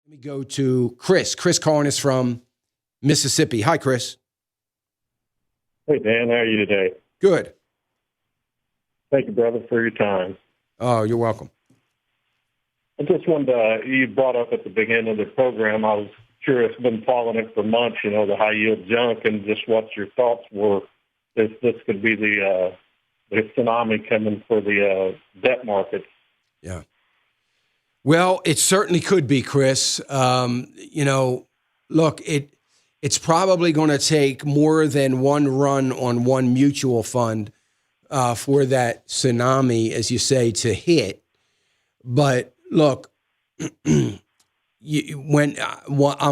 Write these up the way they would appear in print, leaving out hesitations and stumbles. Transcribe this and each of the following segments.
Let me go to Chris. Chris calling us from Mississippi. Hi, Chris. Hey, Dan. How are you today? Good. Thank you, brother, for your time. Oh, you're welcome. I just wanted to, you brought up at the beginning of the program, I was curious, been following it for months, the high-yield junk, and just what your thoughts were. This could be the tsunami coming for the debt markets. Yeah. Well, it certainly could be, Chris. Look, it's probably going to take more than one run on one mutual fund for that tsunami, as you say, to hit. But look, I'm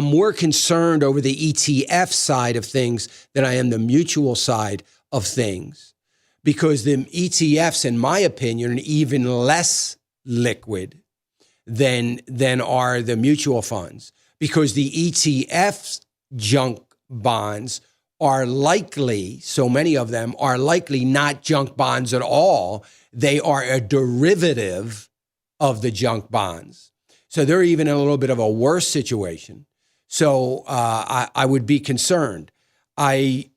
more concerned over the ETF side of things than I am the mutual side of things, because the ETFs, in my opinion, are even less liquid than are the mutual funds, because the ETFs junk bonds are likely, so many of them are likely not junk bonds at all. They are a derivative of the junk bonds. So they're even in a little bit of a worse situation. So I would be concerned. I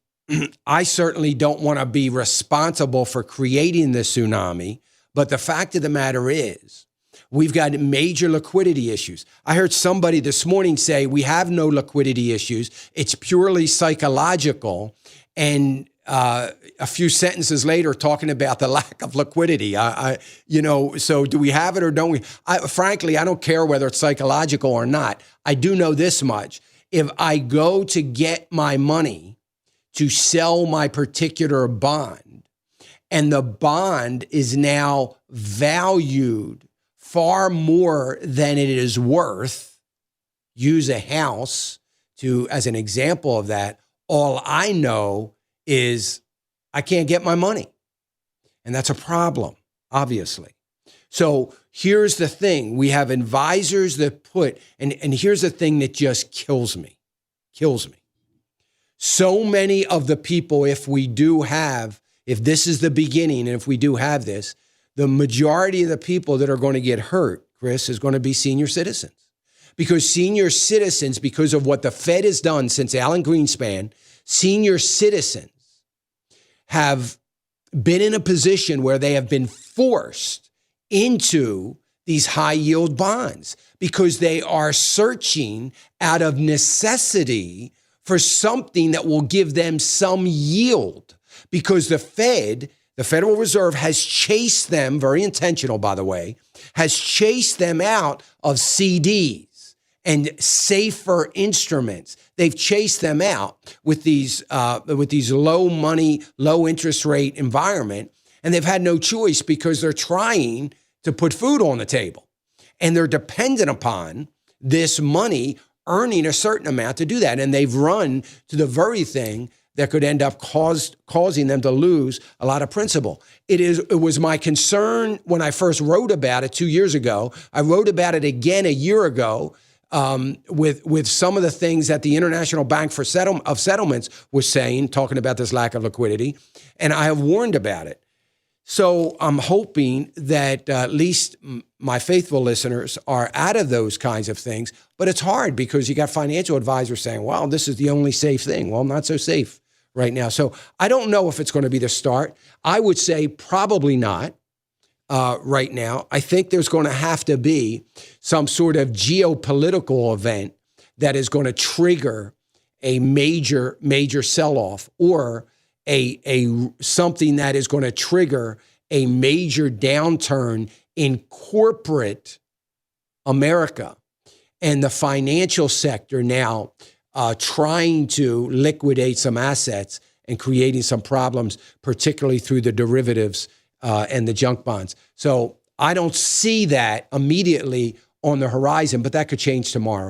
certainly don't want to be responsible for creating the tsunami, but the fact of the matter is, we've got major liquidity issues. I heard somebody this morning say we have no liquidity issues. It's purely psychological. And a few sentences later, talking about the lack of liquidity. So do we have it or don't we? Frankly, I don't care whether it's psychological or not. I do know this much. If I go to get my money to sell my particular bond, and the bond is now valued far more than it is worth, use a house as an example of that, all I know is I can't get my money. And that's a problem, obviously. So here's the thing. We have advisors that and here's the thing that just kills me. So many of the people, if this is the beginning, and if we do have this, the majority of the people that are going to get hurt, Chris, is going to be senior citizens. Because senior citizens, because of what the Fed has done since Alan Greenspan, senior citizens have been in a position where they have been forced into these high yield bonds because they are searching out of necessity for something that will give them some yield, because the Federal Reserve has chased them, very intentional, by the way, has chased them out of CDs and safer instruments. They've chased them out with these low money, low interest rate environment, and they've had no choice because they're trying to put food on the table, and they're dependent upon this money earning a certain amount to do that, and they've run to the very thing that could end up causing them to lose a lot of principal. It was my concern when I first wrote about it 2 years ago. I wrote about it again a year ago with some of the things that the International Bank for Settlements was saying, talking about this lack of liquidity, and I have warned about it. So I'm hoping that at least my faithful listeners are out of those kinds of things. But it's hard because you got financial advisors saying, well, this is the only safe thing. Well, not so safe right now. So I don't know if it's going to be the start. I would say probably not right now. I think there's going to have to be some sort of geopolitical event that is going to trigger a major sell-off, or something that is going to trigger a major downturn in corporate America and the financial sector now trying to liquidate some assets and creating some problems, particularly through the derivatives and the junk bonds. So I don't see that immediately on the horizon, but that could change tomorrow.